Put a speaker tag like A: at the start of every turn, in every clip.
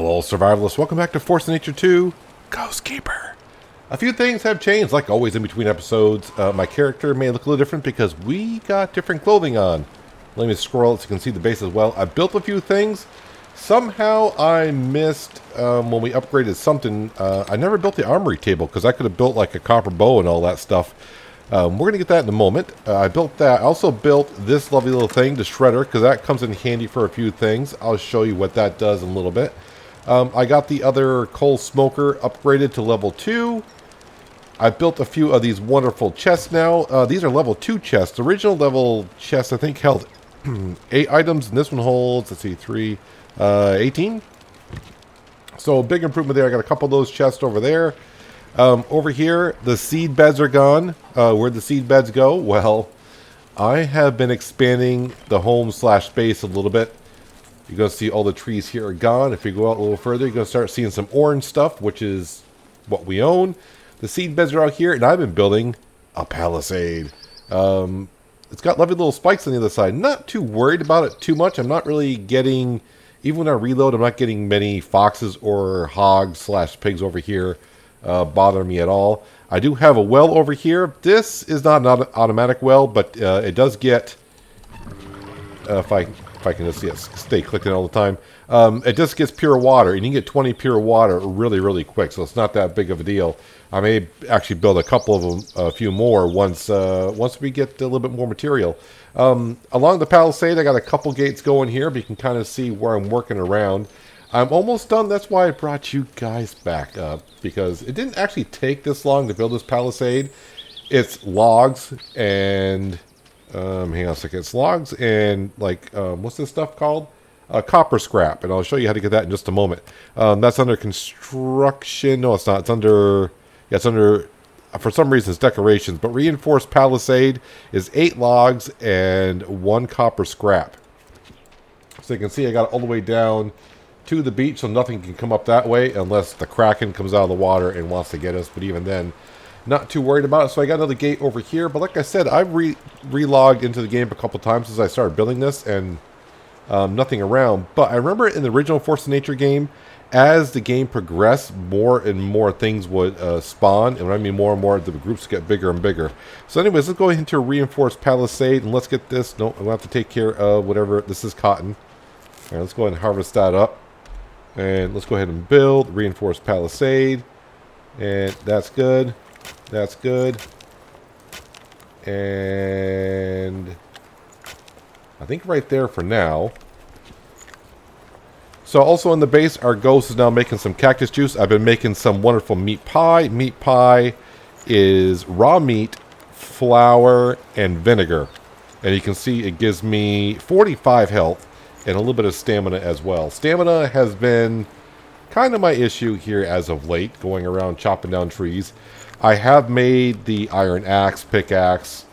A: Hello, survivalists. Welcome back to Force of Nature 2, Ghost Keeper. A few things have changed, like always in between episodes. My character may look a little different because we got different clothing on. Let me scroll so you can see the base as well. I built a few things. Somehow I missed when we upgraded something. I never built the armory table because I could have built like a copper bow and all that stuff. We're going to get that in a moment. I built that. I also built this lovely little thing, the shredder, because that comes in handy for a few things. I'll show you what that does in a little bit. I got the other coal smoker upgraded to level 2. I built a few of these wonderful chests now. These are level 2 chests. The original level chest, I think, held 8 items, and this one holds, let's see, 18. So a big improvement there. I got a couple of those chests over there. Over here, the seed beds are gone. Where'd the seed beds go? Well, I have been expanding the home/base a little bit. You're going to see all the trees here are gone. If you go out a little further, you're going to start seeing some orange stuff, which is what we own. The seed beds are out here, and I've been building a palisade. It's got lovely little spikes on the other side. Not too worried about it too much. I'm not really getting, even when I reload, I'm not getting many foxes or hogs/pigs over here bother me at all. I do have a well over here. This is not an automatic well, but it does get, if I can just stay clicking all the time, it just gets pure water, and you can get 20 pure water really, really quick, so it's not that big of a deal. I may actually build a couple of them, a few more, once we get a little bit more material. Along the palisade, I got a couple gates going here, but you can kind of see where I'm working around. I'm almost done. That's why I brought you guys back up, because it didn't actually take this long to build this palisade. It's logs and hang on a second. It's logs and like what's this stuff called? Copper scrap, and I'll show you how to get that in just a moment. That's under construction. No, it's not. It's under. Yeah, it's under. For some reason, it's decorations. But reinforced palisade is 8 logs and 1 copper scrap. So you can see I got it all the way down to the beach, so nothing can come up that way unless the Kraken comes out of the water and wants to get us. But even then, not too worried about it. So I got another gate over here. But like I said, I've relogged into the game a couple times since I started building this, and nothing around. But I remember in the original Force of Nature game, as the game progressed, more and more things would spawn. And when I mean more and more, the groups get bigger and bigger. So anyways, let's go into a reinforced palisade, and let's get this. No, we'll have to take care of whatever. This is cotton. All right, let's go ahead and harvest that up. And let's go ahead and build reinforced palisade. And that's good. That's good. And I think right there for now. So also in the base, our ghost is now making some cactus juice. I've been making some wonderful meat pie. Meat pie is raw meat, flour, and vinegar. And you can see it gives me 45 health and a little bit of stamina as well. Stamina has been kind of my issue here as of late, going around chopping down trees. I have made the iron axe, pickaxe.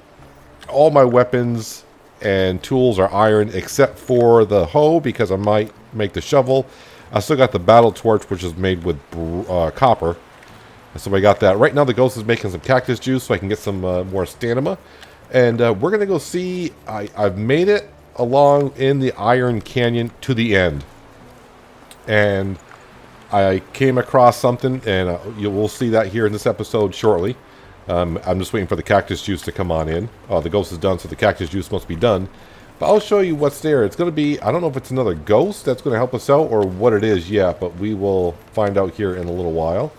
A: All my weapons and tools are iron except for the hoe, because I might make the shovel. I still got the battle torch, which is made with copper. So I got that. Right now the ghost is making some cactus juice so I can get some more stamina. And we're going to go see. I've made it along in the Iron Canyon to the end. And I came across something, and you will see that here in this episode shortly. I'm just waiting for the cactus juice to come on in. Oh, the ghost is done, so the cactus juice must be done. But I'll show you what's there. It's going to be, I don't know if it's another ghost that's going to help us out or what it is yet, but we will find out here in a little while.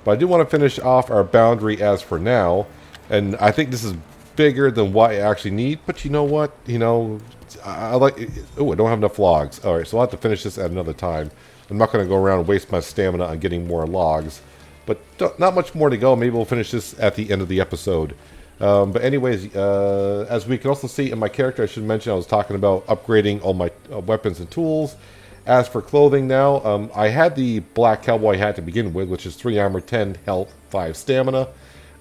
A: But I do want to finish off our boundary as for now. And I think this is bigger than what I actually need. But you know what? You know, I like... Oh, I don't have enough logs. All right, so I'll have to finish this at another time. I'm not going to go around and waste my stamina on getting more logs. But not much more to go. Maybe we'll finish this at the end of the episode. But anyways, as we can also see in my character, I should mention I was talking about upgrading all my weapons and tools. As for clothing now, I had the black cowboy hat to begin with, which is 3 armor, 10 health, 5 stamina.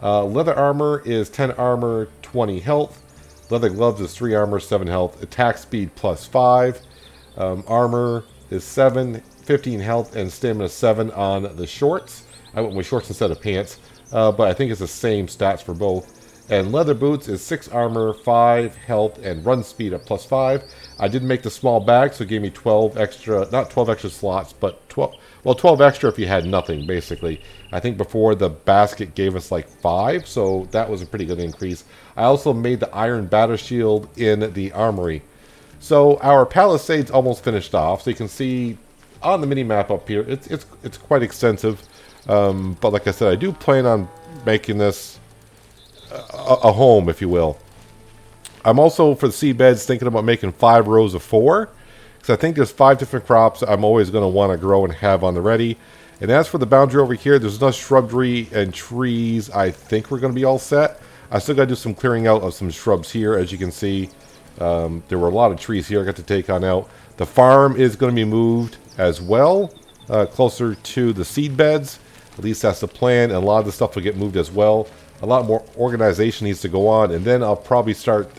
A: Leather armor is 10 armor, 20 health. Leather gloves is 3 armor, 7 health. Attack speed plus 5. Armor is 7, 15 health, and stamina 7 on the shorts. I went with shorts instead of pants, but I think it's the same stats for both. And leather boots is 6 armor, 5 health, and run speed at +5. I did make the small bag, so it gave me 12 extra, not 12 extra slots, but 12, well, 12 extra if you had nothing, basically. I think before the basket gave us like 5, so that was a pretty good increase. I also made the iron battle shield in the armory. So our palisade's almost finished off, so you can see on the mini-map up here, it's quite extensive. But like I said, I do plan on making this a home, if you will. I'm also, for the seed beds, thinking about making 5 rows of 4. Because I think there's 5 different crops I'm always going to want to grow and have on the ready. And as for the boundary over here, there's enough shrubbery and trees. I think we're going to be all set. I still got to do some clearing out of some shrubs here. As you can see, there were a lot of trees here I got to take on out. The farm is going to be moved as well, closer to the seed beds. At least that's the plan. And a lot of the stuff will get moved as well. A lot more organization needs to go on, and then I'll probably start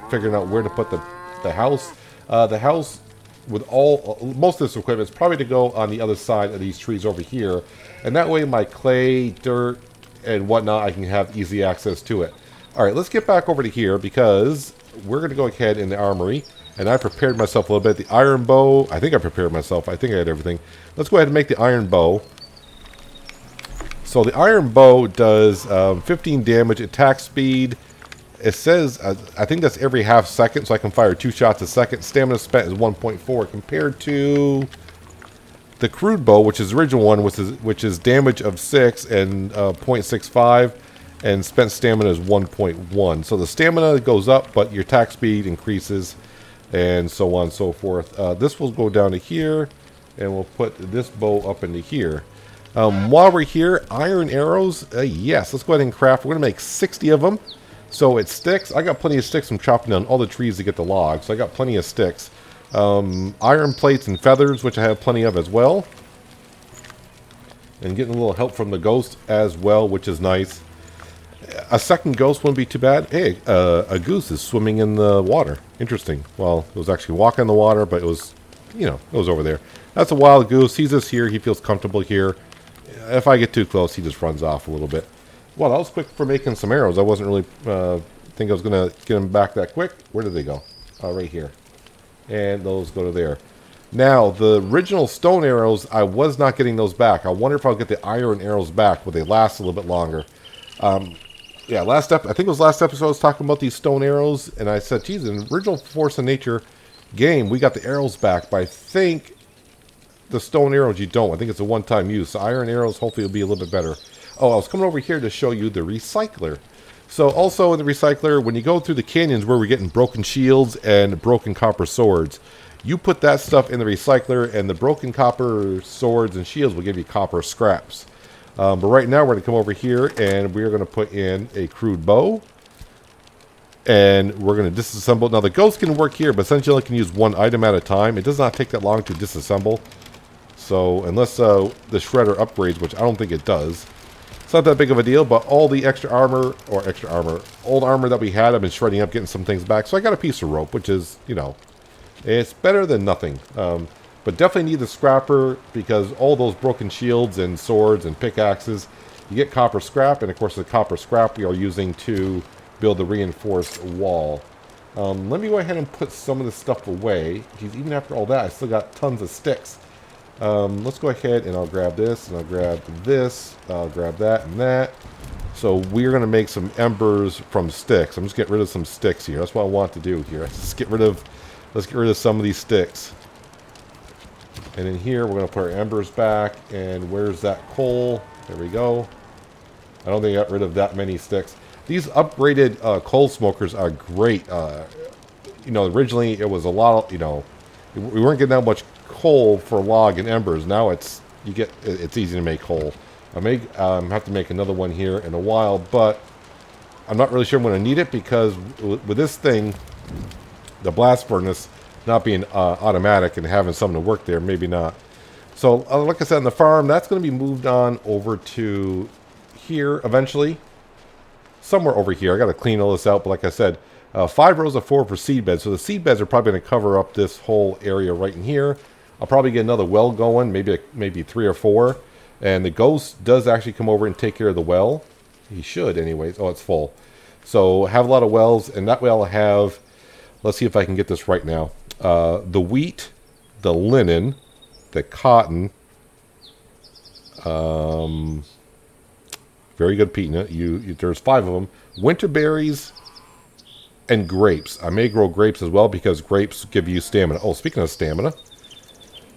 A: figuring out where to put the house. The house with most of this equipment is probably to go on the other side of these trees over here, and that way my clay, dirt, and whatnot, I can have easy access to it. All right, let's get back over to here because we're going to go ahead in the armory, and I prepared myself a little bit. The iron bow, I think I prepared myself. I think I had everything. Let's go ahead and make the iron bow. So the iron bow does 15 damage, attack speed. It says, I think that's every half second, so I can fire 2 shots a second. Stamina spent is 1.4 compared to the crude bow, which is the original one, which is damage of 6 and 0.65, and spent stamina is 1.1. So the stamina goes up, but your attack speed increases, and so on and so forth. This will go down to here, and we'll put this bow up into here. While we're here, iron arrows, yes, let's go ahead and craft. We're going to make 60 of them, so it sticks. I got plenty of sticks from chopping down all the trees to get the logs, so I got plenty of sticks. Iron plates and feathers, which I have plenty of as well. And getting a little help from the ghost as well, which is nice. A second ghost wouldn't be too bad. Hey, a goose is swimming in the water. Interesting. Well, it was actually walking in the water, but it was, it was over there. That's a wild goose. He's just here. He feels comfortable here. If I get too close, he just runs off a little bit. Well, that was quick for making some arrows. I wasn't really think I was going to get them back that quick. Where did they go? Right here. And those go to there. Now, the original stone arrows, I was not getting those back. I wonder if I'll get the iron arrows back. Will they last a little bit longer? Yeah, I think it was last episode I was talking about these stone arrows. And I said, geez, in the original Force of Nature game, we got the arrows back. But I think the stone arrows you don't. I think it's a one-time use. So iron arrows hopefully will be a little bit better. Oh, I was coming over here to show you the recycler. So also in the recycler, when you go through the canyons where we're getting broken shields and broken copper swords, you put that stuff in the recycler and the broken copper swords and shields will give you copper scraps. But right now we're going to come over here and we're going to put in a crude bow. And we're going to disassemble. Now the ghost can work here, but essentially you only can use one item at a time. It does not take that long to disassemble. So unless the shredder upgrades, which I don't think it does, it's not that big of a deal. But all the old armor that we had, I've been shredding up, getting some things back. So I got a piece of rope, which is, it's better than nothing. But definitely need the scrapper because all those broken shields and swords and pickaxes, you get copper scrap. And of course the copper scrap we are using to build the reinforced wall. Let me go ahead and put some of this stuff away. Geez, even after all that, I still got tons of sticks. Let's go ahead and I'll grab this, and I'll grab this, I'll grab that and that. So we're going to make some embers from sticks. I'm just getting rid of some sticks here. That's what I want to do here. Let's get rid of some of these sticks. And in here, we're going to put our embers back. And where's that coal? There we go. I don't think I got rid of that many sticks. These upgraded coal smokers are great. Originally it was a lot of, we weren't getting that much coal for log and embers. Now it's easy to make coal. I may have to make another one here in a while, but I'm not really sure I'm going to need it because with this thing, the blast furnace not being automatic and having something to work there, maybe not. So like I said, on the farm, that's going to be moved on over to here eventually. Somewhere over here. I got to clean all this out, but like I said, 5 rows of 4 for seed beds. So the seed beds are probably going to cover up this whole area right in here. I'll probably get another well going, maybe 3 or 4. And the ghost does actually come over and take care of the well. He should anyways. Oh, it's full. So have a lot of wells, and that way I'll have, let's see if I can get this right now. The wheat, the linen, the cotton, very good peanut. There's 5 of them. Winter berries and grapes. I may grow grapes as well because grapes give you stamina. Oh, speaking of stamina.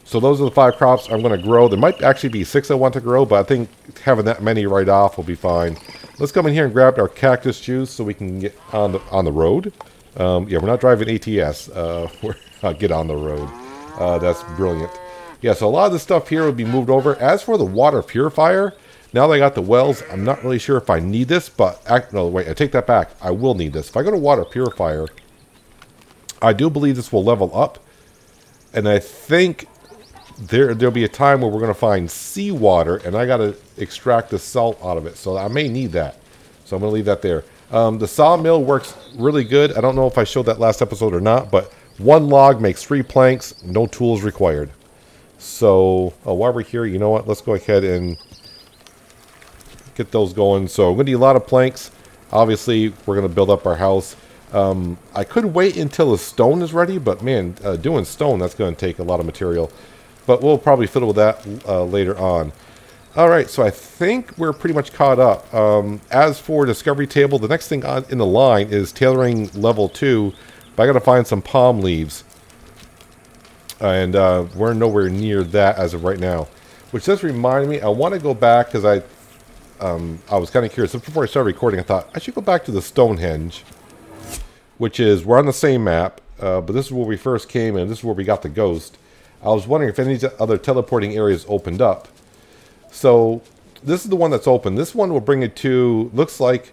A: So those are the 5 crops I'm going to grow. There might actually be 6 I want to grow, but I think having that many right off will be fine. Let's come in here and grab our cactus juice so we can get on the road. Yeah, we're not driving ATS. We're get on the road. That's brilliant. Yeah, so a lot of the stuff here will be moved over. As for the water purifier, now that I got the wells, I'm not really sure if I need this, but... no, wait, I take that back. I will need this. If I go to water purifier, I do believe this will level up. And I think there'll be a time where we're going to find seawater, and I got to extract the salt out of it. So I may need that. So I'm going to leave that there. The sawmill works really good. I don't know if I showed that last episode or not, but 1 log makes 3 planks, no tools required. So, while we're here, you know what? Let's go ahead and get those going. So, I'm going to need a lot of planks. Obviously, we're going to build up our house. I could wait until the stone is ready, but man, doing stone, that's going to take a lot of material. But we'll probably fiddle with that later on. Alright, so I think we're pretty much caught up. As for Discovery Table, the next thing in the line is tailoring level 2. But I got to find some palm leaves. And we're nowhere near that as of right now. Which does remind me, I want to go back because I was kind of curious. Before I started recording, I thought I should go back to the Stonehenge. Which is, we're on the same map. But this is where we first came and this is where we got the ghost. I was wondering if any other teleporting areas opened up. So, this is the one that's open. This one will bring it to, looks like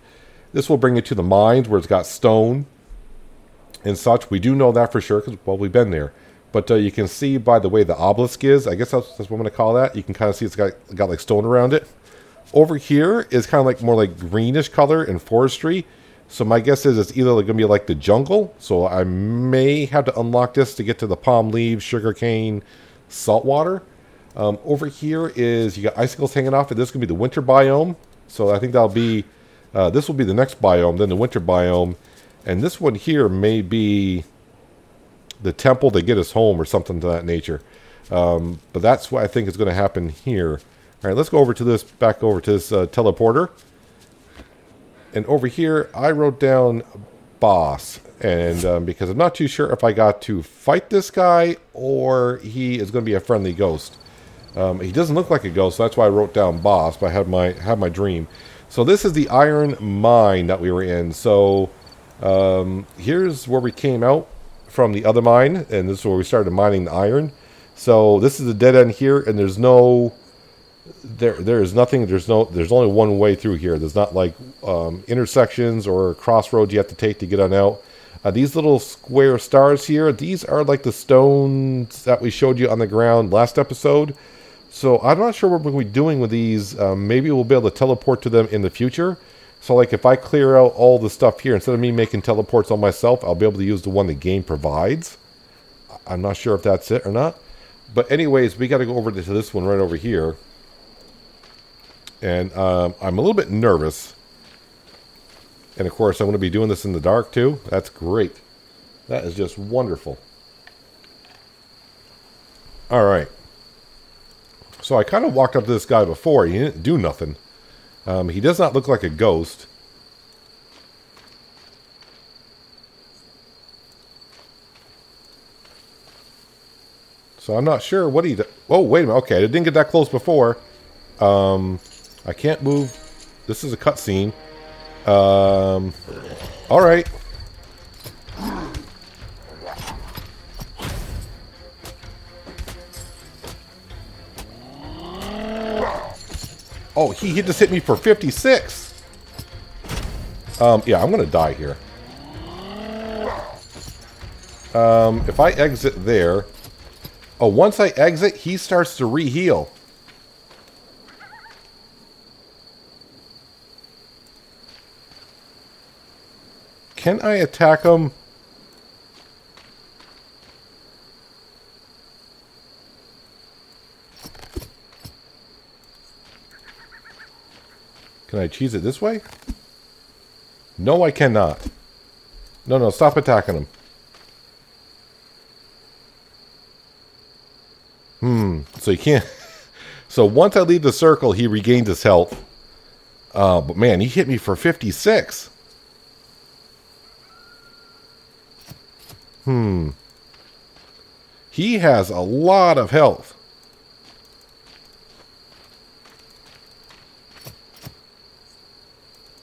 A: this will bring it to the mines where it's got stone and such. We do know that for sure because, well, we've been there. But you can see by the way the obelisk is, I guess that's what I'm going to call that. You can kind of see it's got like stone around it. Over here is kind of like more like greenish color and forestry. So my guess is it's either going to be like the jungle. So I may have to unlock this to get to the palm leaves, sugarcane, saltwater. Over here is, you got icicles hanging off, and this is going to be the winter biome. So I think that'll be, this will be the next biome, then the winter biome. And this one here may be the temple to get us home or something to that nature. But that's what I think is going to happen here. All right, let's go over to this, back over to this teleporter. And over here, I wrote down boss. And because I'm not too sure if I got to fight this guy or he is going to be a friendly ghost. He doesn't look like a ghost, so that's why I wrote down boss, but I had my dream. So this is the iron mine that we were in. So here's where we came out from the other mine, and this is where we started mining the iron. So this is a dead end here, and there's no, there is nothing. There's only one way through here. There's not like intersections or crossroads you have to take to get on out. These little square stars here, these are like the stones that we showed you on the ground last episode. So I'm not sure what we're going to be doing with these. Maybe we'll be able to teleport to them in the future. So like if I clear out all the stuff here, instead of me making teleports on myself, I'll be able to use the one the game provides. I'm not sure if that's it or not. But anyways, we got to go over to this one right over here. And I'm a little bit nervous. And of course, I'm going to be doing this in the dark too. That's great. That is just wonderful. Alright. So I kind of walked up to this guy before. He didn't do nothing. He does not look like a ghost. So I'm not sure what he did. Oh, wait a minute. Okay, I didn't get that close before. I can't move. This is a cutscene. Alright. Oh, he just hit me for 56. Yeah, I'm gonna die here. If I exit there... Oh, once I exit, he starts to re-heal. Can I attack him? Can I cheese it this way? No, I cannot. No, no, stop attacking him. So you can't... So once I leave the circle, he regained his health. But man, he hit me for 56. He has a lot of health.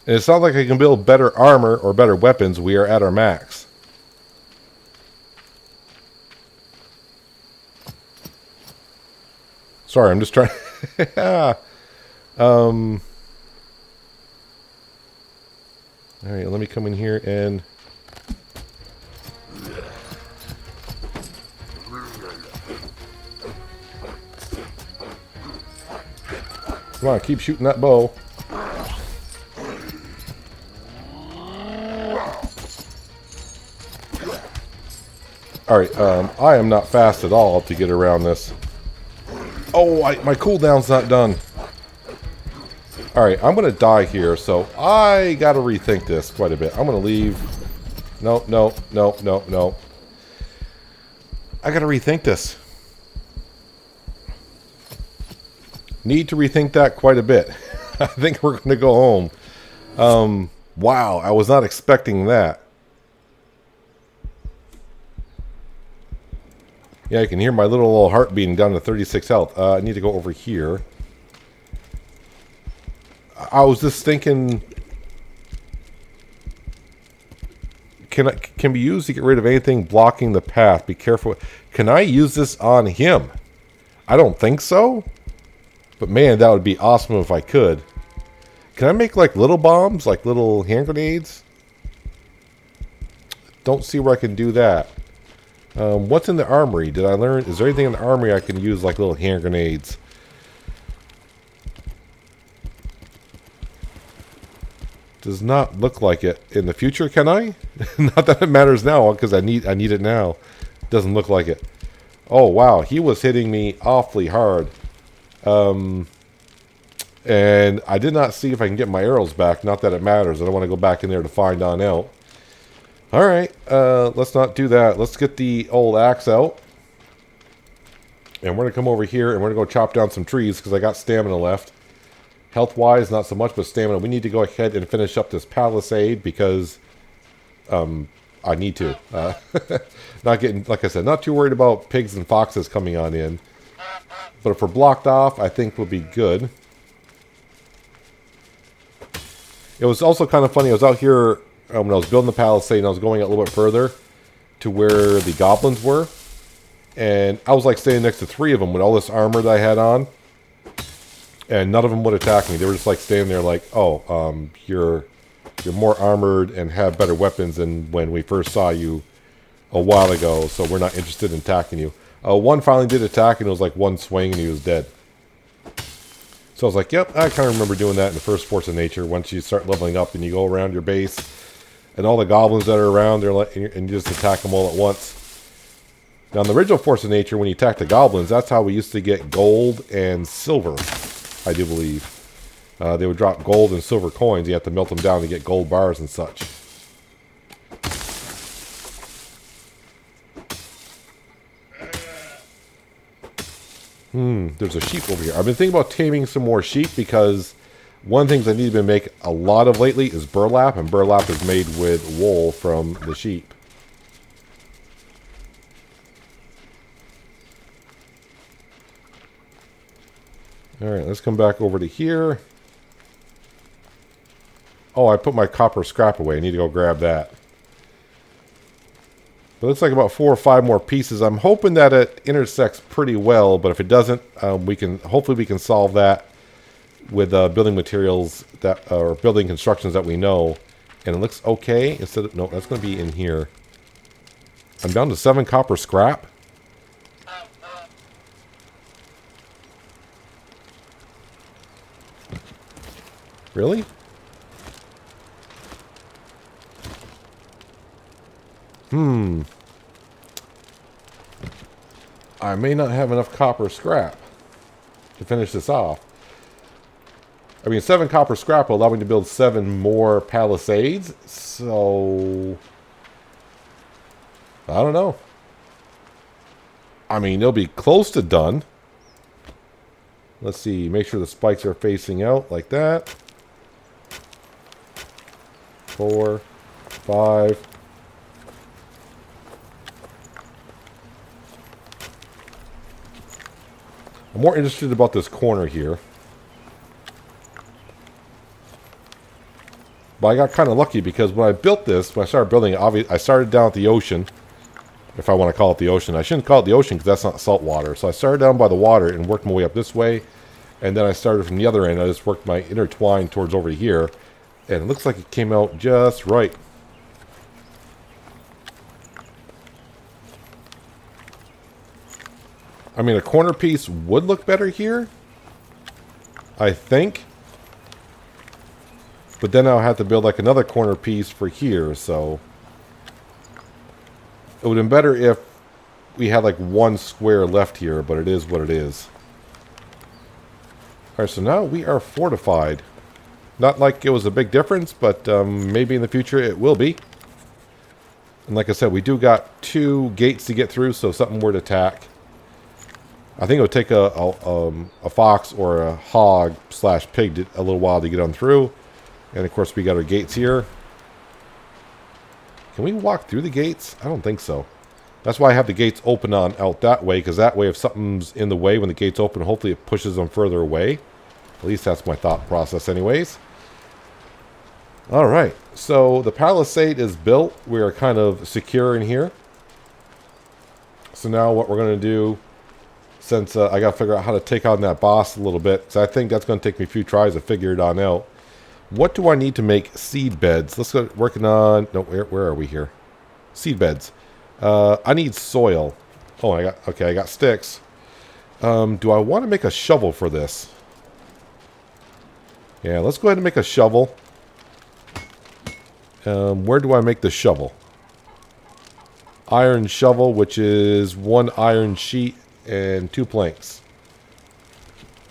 A: And it's not like I can build better armor or better weapons. We are at our max. Sorry, I'm just trying... Alright, let me come in here and... Come on, keep shooting that bow. Alright, I am not fast at all to get around this. Oh, my cooldown's not done. Alright, I'm going to die here, so I got to rethink this quite a bit. I'm going to leave. No, no, no, no, no. I got to rethink this. Need to rethink that quite a bit. I think we're going to go home. Wow, I was not expecting that. Yeah, I can hear my little heart beating down to 36 health. I need to go over here. I was just thinking... Can be used to get rid of anything blocking the path. Be careful. Can I use this on him? I don't think so. But man, that would be awesome if I could. Can I make like little bombs? Like little hand grenades? Don't see where I can do that. What's in the armory? Did I learn? Is there anything in the armory I can use like little hand grenades? Does not look like it. In the future, can I? Not that it matters now, because I need it now. Doesn't look like it. Oh wow, he was hitting me awfully hard. And I did not see if I can get my arrows back. Not that it matters. I don't want to go back in there to find on out. Alright, let's not do that. Let's get the old axe out. And we're going to come over here and we're going to go chop down some trees because I got stamina left. Health-wise, not so much, but stamina. We need to go ahead and finish up this palisade because I need to. Not getting, like I said, not too worried about pigs and foxes coming on in. But if we're blocked off, I think we'll be good. It was also kind of funny. I was out here when I was building the palisade and I was going a little bit further to where the goblins were. And I was like standing next to 3 of them with all this armor that I had on. And none of them would attack me. They were just like standing there like, oh, you're more armored and have better weapons than when we first saw you a while ago. So we're not interested in attacking you. One finally did attack and it was like one swing and he was dead. So I was like, yep, I kind of remember doing that in the first Force of Nature. Once you start leveling up and you go around your base and all the goblins that are around, they're like, and you just attack them all at once. Now in the original Force of Nature, when you attack the goblins, that's how we used to get gold and silver, I do believe. They would drop gold and silver coins. You have to melt them down to get gold bars and such. There's a sheep over here. I've been thinking about taming some more sheep because one of the things I need to make a lot of lately is burlap, and burlap is made with wool from the sheep. Alright, let's come back over to here. Oh, I put my copper scrap away. I need to go grab that. It looks like about 4 or 5 more pieces. I'm hoping that it intersects pretty well, but if it doesn't, hopefully we can solve that with building materials that or building constructions that we know. And it looks okay. Instead of, no, that's going to be in here. I'm down to 7 copper scrap. Really? I may not have enough copper scrap to finish this off. I mean, 7 copper scrap will allow me to build 7 more palisades. So, I don't know. I mean, they'll be close to done. Let's see. Make sure the spikes are facing out like that. 4, 5. I'm more interested about this corner here. But I got kind of lucky because when I built this, when I started building it, I started down at the ocean. If I want to call it the ocean. I shouldn't call it the ocean because that's not salt water. So I started down by the water and worked my way up this way. And then I started from the other end. I just worked my intertwine towards over here. And it looks like it came out just right. I mean, a corner piece would look better here, I think. But then I'll have to build like another corner piece for here, so it would have been better if we had like one square left here, but it is what it is. Alright, so now we are fortified. Not like it was a big difference, but maybe in the future it will be. And like I said, we do got 2 gates to get through, so if something were to attack, I think it would take a fox or a hog / pig a little while to get on through. And of course we got our gates here. Can we walk through the gates? I don't think so. That's why I have the gates open on out that way, because that way if something's in the way when the gates open, hopefully it pushes them further away. At least that's my thought process anyways. Alright, so the palisade is built. We are kind of secure in here. So now what we're going to do, since I got to figure out how to take on that boss a little bit, so I think that's going to take me a few tries to figure it on out. What do I need to make seed beds? Let's go working on... No, where are we here? Seed beds. I need soil. Oh, I got sticks. Do I want to make a shovel for this? Yeah, let's go ahead and make a shovel. Where do I make the shovel? Iron shovel, which is 1 iron sheet and 2 planks.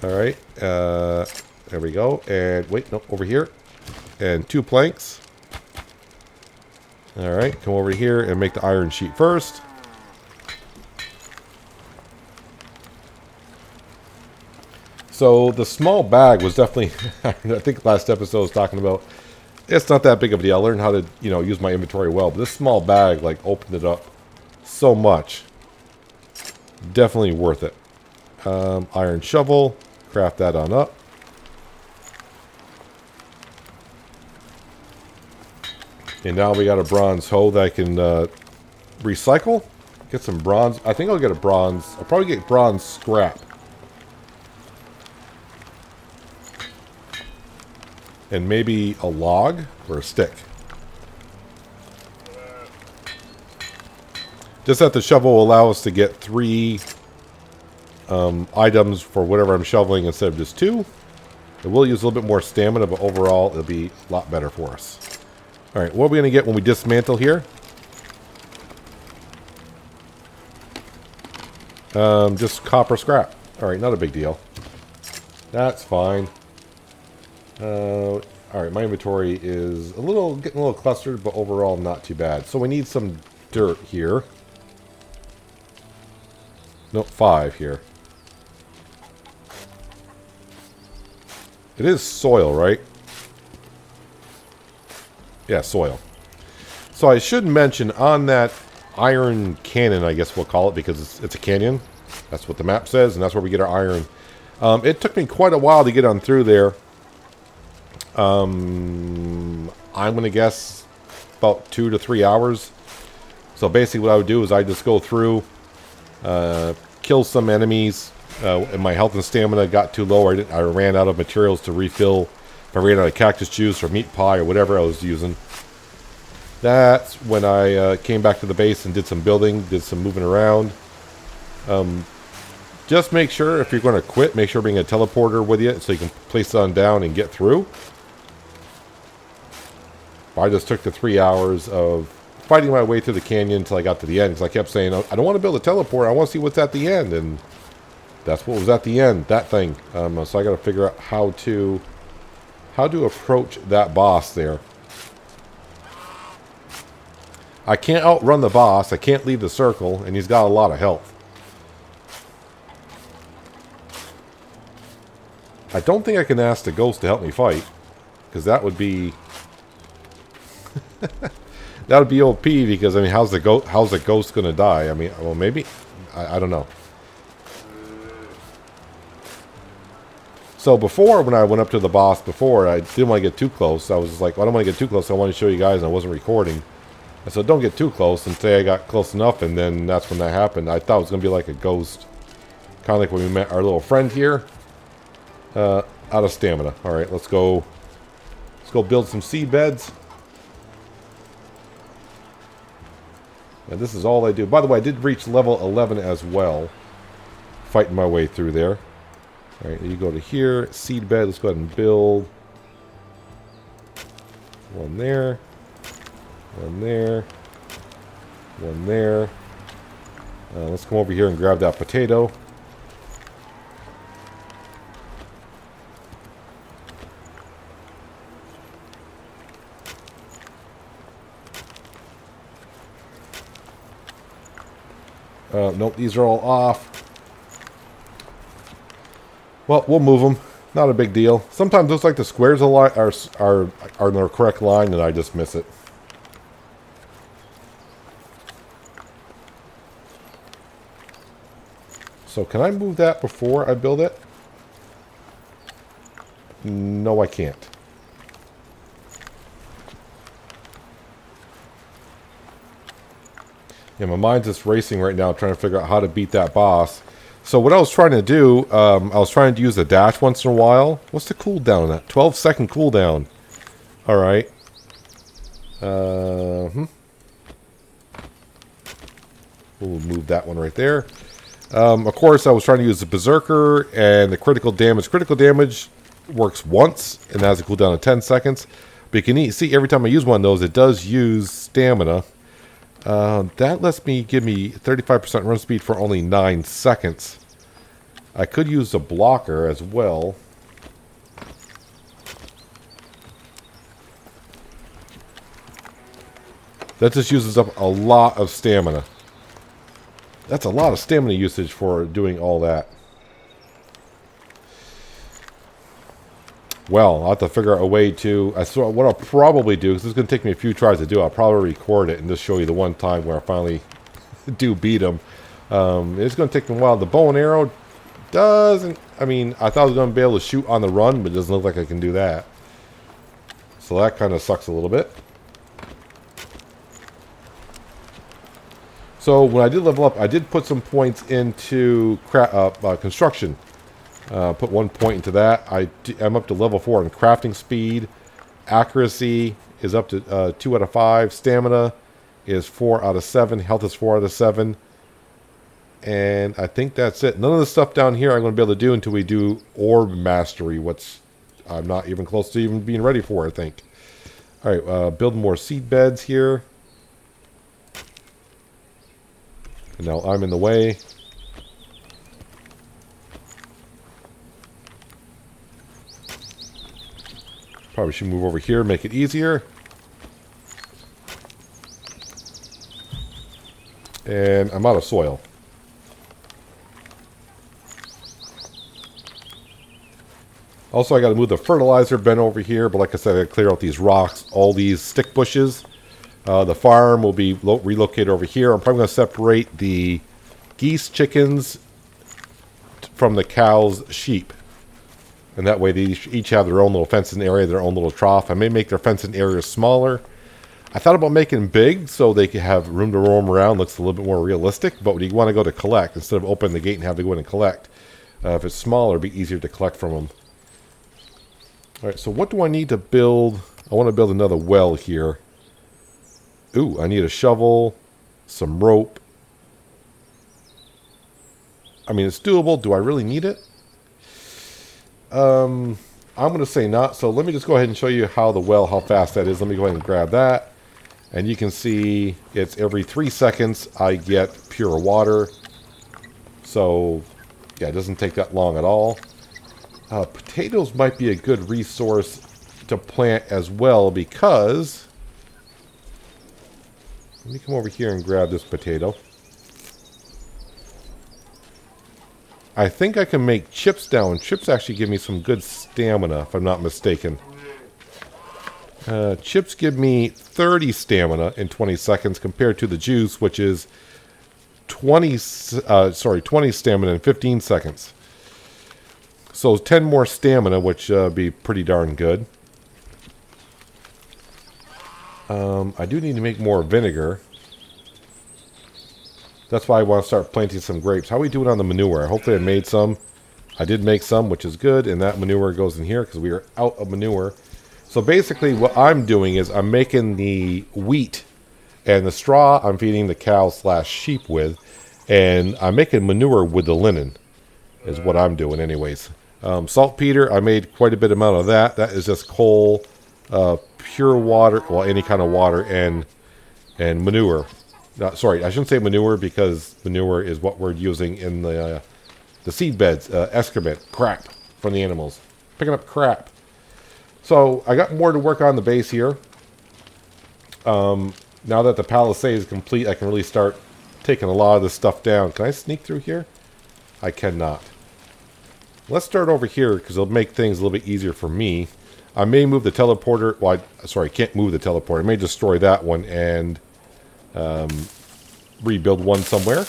A: Alright. There we go. And wait, no, over here. And 2 planks. Alright, come over here and make the iron sheet first. So the small bag was definitely, I think last episode I was talking about, it's not that big of a deal. I learned how to, use my inventory well. But this small bag, like, opened it up so much. Definitely worth it. Iron shovel. Craft that on up. And now we got a bronze hoe that I can recycle. Get some bronze. I think I'll get a bronze. I'll probably get bronze scrap. And maybe a log or a stick. Just that the shovel will allow us to get 3 items for whatever I'm shoveling instead of just 2. It will use a little bit more stamina, but overall it'll be a lot better for us. Alright, what are we going to get when we dismantle here? Just copper scrap. Alright, not a big deal. That's fine. Alright, my inventory is getting a little clustered, but overall not too bad. So we need some dirt here. Nope, 5 here. It is soil, right? Yeah, soil. So I should mention on that iron cannon, I guess we'll call it, because it's a canyon. That's what the map says, and that's where we get our iron. It took me quite a while to get on through there. I'm going to guess about 2 to 3 hours. So basically what I would do is I just go through, kill some enemies, and my health and stamina got too low. I ran out of materials to refill. If I ran out of cactus juice or meat pie or whatever I was using. That's when I came back to the base and did some building, did some moving around. Just make sure, if you're going to quit, make sure bring a teleporter with you so you can place it on down and get through. I just took the 3 hours of fighting my way through the canyon until I got to the end, because I kept saying, I don't want to build a teleporter, I want to see what's at the end, and that's what was at the end, that thing. So I got to figure out how to how to approach that boss there. I can't outrun the boss. I can't leave the circle, and he's got a lot of health. I don't think I can ask the ghost to help me fight, because that would be that would be OP. Because I mean, how's the ghost gonna die? I mean, well, maybe I don't know. So before, when I went up to the boss before, I didn't want to get too close. I was just like, well, I don't want to get too close. I want to show you guys, and I wasn't recording. I said, don't get too close. And today I got close enough, and then that's when that happened. I thought it was going to be like a ghost. Kind of like when we met our little friend here. Out of stamina. Alright, let's go. Let's go build some seed beds. And this is all I do. By the way, I did reach level 11 as well. Fighting my way through there. Alright, you go to here. Seed bed. Let's go ahead and build. One there. One there. One there. Let's come over here and grab that potato. Nope, these are all off. Well, we'll move them. Not a big deal. Sometimes it looks like the squares are in the correct line, and I just miss it. So can I move that before I build it? No, I can't. Yeah, my mind's just racing right now trying to figure out how to beat that boss. So what I was trying to do, I was trying to use the dash once in a while. What's the cooldown on that? 12-second cooldown. Alright. We'll move that one right there. Of course, I was trying to use the Berserker and the critical damage. Critical damage works once and has a cooldown of 10 seconds. But you can see every time I use one of those, it does use stamina. That lets me give me 35% run speed for only 9 seconds. I could use the blocker as well. That just uses up a lot of stamina. That's a lot of stamina usage for doing all that. Well, I'll have to figure out a way to... what I'll probably do, because it's going to take me a few tries to do, I'll probably record it and just show you the one time where I finally do beat him. It's going to take me a while. The bow and arrow doesn't... I mean, I thought I was going to be able to shoot on the run, but it doesn't look like I can do that. So that kind of sucks a little bit. So when I did level up, I did put some points into construction. Put 1 point into that. I'm up to level 4 in crafting speed. Accuracy is up to 2 out of 5. Stamina is 4 out of 7. Health is 4 out of 7. And I think that's it. None of the stuff down here I'm going to be able to do until we do Orb Mastery, which I'm not even close to even being ready for, I think. Alright, build more seed beds here. And now I'm in the way. Probably should move over here, make it easier. And I'm out of soil. Also, I got to move the fertilizer bin over here, but like I said, I got to clear out these rocks, all these stick bushes. The farm will be relocated over here. I'm probably going to separate the geese, chickens from the cows, sheep. And that way they each have their own little fencing area, their own little trough. I may make their fencing area smaller. I thought about making them big so they could have room to roam around. Looks a little bit more realistic. But when you want to go to collect, instead of opening the gate and have to go in and collect, if it's smaller, it'd be easier to collect from them. Alright, so what do I need to build? I want to build another well here. Ooh, I need a shovel, some rope. I mean, it's doable. Do I really need it? I'm going to say not. So let me just go ahead and show you how fast that is. Let me go ahead and grab that. And you can see it's every 3 seconds I get pure water. So, yeah, it doesn't take that long at all. Potatoes might be a good resource to plant as well because... Let me come over here and grab this potato. I think I can make chips down. Chips actually give me some good stamina, if I'm not mistaken. Chips give me 30 stamina in 20 seconds compared to the juice, which is 20 stamina in 15 seconds. So 10 more stamina, which be pretty darn good. I do need to make more vinegar. That's why I want to start planting some grapes. How are we doing on the manure? Hopefully I made some. I did make some, which is good. And that manure goes in here because we are out of manure. So basically what I'm doing is I'm making the wheat. And the straw I'm feeding the cow/sheep with. And I'm making manure with the linen. Is what I'm doing anyways. Saltpeter, I made quite a bit amount of that. That is just coal, pure water, well, any kind of water, and manure. Sorry, I shouldn't say manure because manure is what we're using in the seed beds, excrement, crap from the animals. Picking up crap. So I got more to work on the base here. Now that the palisade is complete, I can really start taking a lot of this stuff down. Can I sneak through here? I cannot. Let's start over here because it'll make things a little bit easier for me. I may move the teleporter. Well, I can't move the teleporter. I may destroy that one and rebuild one somewhere.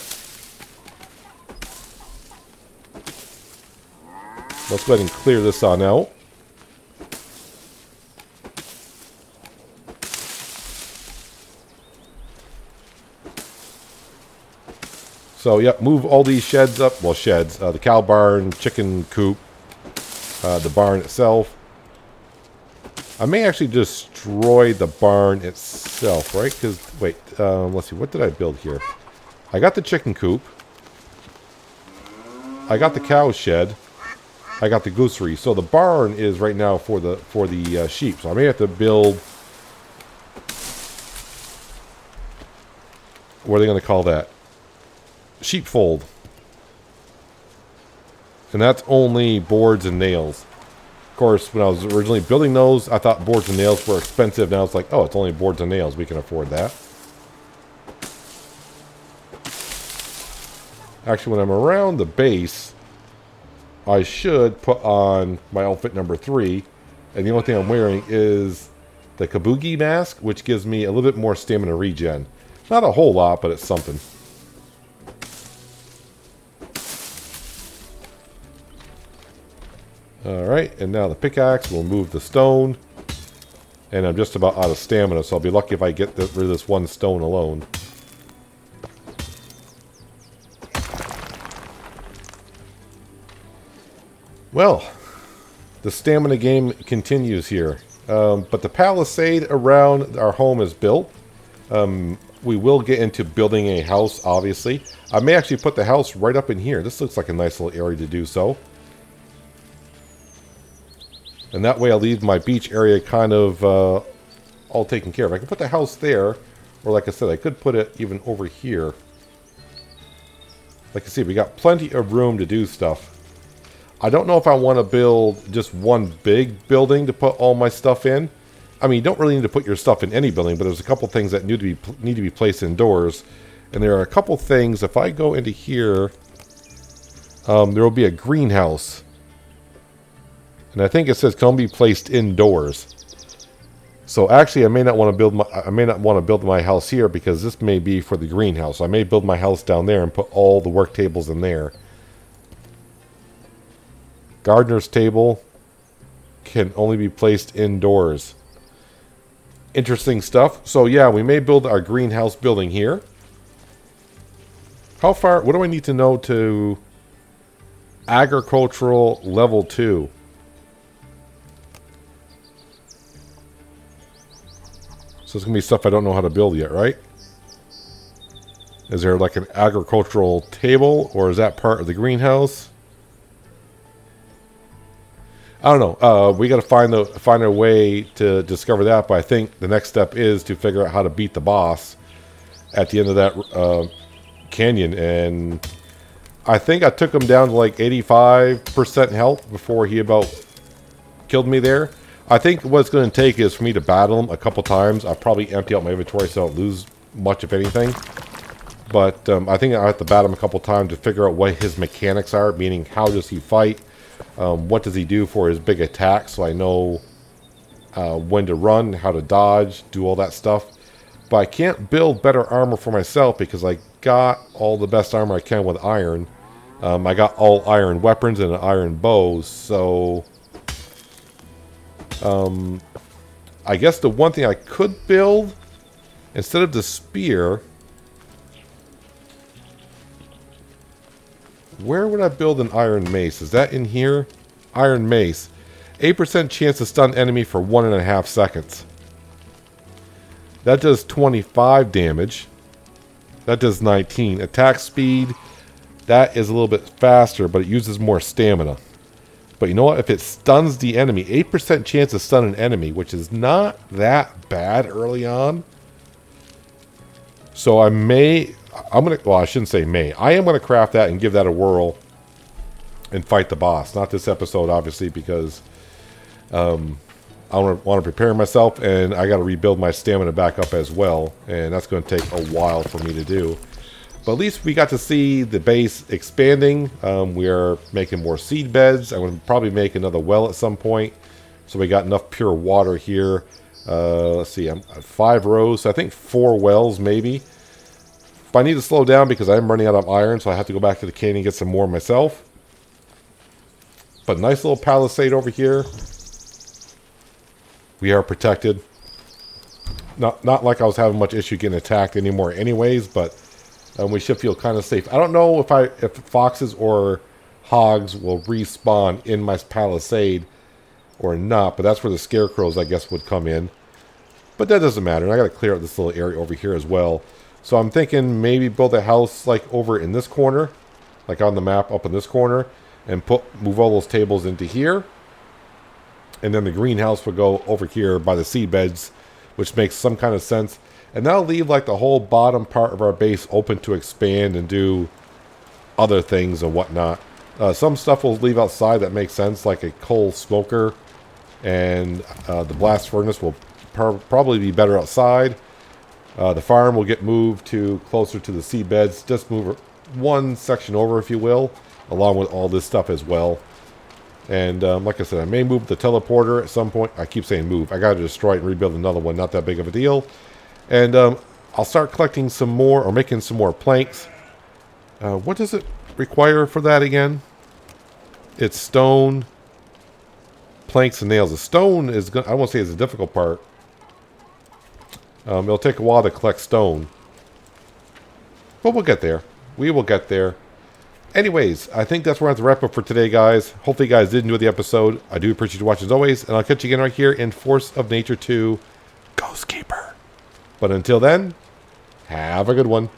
A: Let's go ahead and clear this on out. So, yep, move all these sheds up. Well, sheds. The cow barn, chicken coop, the barn itself. I may actually destroy the barn itself, right? Because, wait, let's see. What did I build here? I got the chicken coop. I got the cow shed. I got the goosery. So the barn is right now for the sheep. So I may have to build... What are they going to call that? Sheepfold. And that's only boards and nails. Of course, when I was originally building those, I thought boards and nails were expensive. Now it's like, oh, it's only boards and nails. We can afford that. Actually, when I'm around the base, I should put on my outfit number 3. And the only thing I'm wearing is the kabuki mask, which gives me a little bit more stamina regen. Not a whole lot, but it's something. Alright, and now the pickaxe will move the stone. And I'm just about out of stamina, so I'll be lucky if I get rid of this one stone alone. Well, the stamina game continues here. But the palisade around our home is built. We will get into building a house, obviously. I may actually put the house right up in here. This looks like a nice little area to do so. And that way I'll leave my beach area kind of all taken care of. I can put the house there, or like I said, I could put it even over here. Like you see, we got plenty of room to do stuff. I don't know if I want to build just one big building to put all my stuff in. I mean, you don't really need to put your stuff in any building, but there's a couple things that need to be placed indoors. And there are a couple things, if I go into here, there will be a greenhouse. And I think it says can be placed indoors. So actually, I may not want to build my house here because this may be for the greenhouse. I may build my house down there and put all the work tables in there. Gardener's table can only be placed indoors. Interesting stuff. So yeah, we may build our greenhouse building here. How far? What do I need to know to agricultural level 2? So it's going to be stuff I don't know how to build yet, right? Is there like an agricultural table, or is that part of the greenhouse? I don't know. We got to find a way to discover that, but I think the next step is to figure out how to beat the boss at the end of that canyon. And I think I took him down to like 85% health before he about killed me there. I think what it's going to take is for me to battle him a couple times. I'll probably empty out my inventory so I don't lose much, if anything. But I think I have to battle him a couple times to figure out what his mechanics are, meaning how does he fight, what does he do for his big attacks, so I know when to run, how to dodge, do all that stuff. But I can't build better armor for myself because I got all the best armor I can with iron. I got all iron weapons and an iron bow, so... I guess the one thing I could build, instead of the spear... Where would I build an iron mace? Is that in here? Iron mace. 8% chance to stun enemy for 1.5 seconds. That does 25 damage. That does 19. Attack speed, that is a little bit faster, but it uses more stamina. But you know what? If it stuns the enemy, 8% chance to stun an enemy, which is not that bad early on. So I shouldn't say may. I am going to craft that and give that a whirl and fight the boss. Not this episode, obviously, because I want to prepare myself, and I got to rebuild my stamina back up as well. And that's going to take a while for me to do. But at least we got to see the base expanding. We are making more seed beds. I'm going to probably make another well at some point. So we got enough pure water here. Let's see, I'm at 5 rows. So I think 4 wells maybe. But I need to slow down because I'm running out of iron. So I have to go back to the canyon and get some more myself. But nice little palisade over here. We are protected. Not like I was having much issue getting attacked anymore anyways, but... we should feel kind of safe. I don't know if foxes or hogs will respawn in my palisade or not, but that's where the scarecrows, I guess, would come in. But that doesn't matter. And I got to clear out this little area over here as well. So I'm thinking maybe build a house like over in this corner, like on the map up in this corner, and move all those tables into here. And then the greenhouse would go over here by the seed beds, which makes some kind of sense. And that'll leave like the whole bottom part of our base open to expand and do other things and whatnot. Some stuff we'll leave outside that makes sense, like a coal smoker, and the blast furnace will probably be better outside. The farm will get moved to closer to the seed beds. Just move one section over, if you will, along with all this stuff as well. And like I said, I may move the teleporter at some point. I keep saying move. I got to destroy it and rebuild another one. Not that big of a deal. And I'll start collecting some more, or making some more planks. What does it require for that again? It's stone, planks, and nails. The stone is, I won't say it's a difficult part. It'll take a while to collect stone. But we'll get there. We will get there. Anyways, I think that's where I have to wrap up for today, guys. Hopefully you guys did enjoy the episode. I do appreciate you watching as always. And I'll catch you again right here in Force of Nature 2 Ghost Keeper. But until then, have a good one.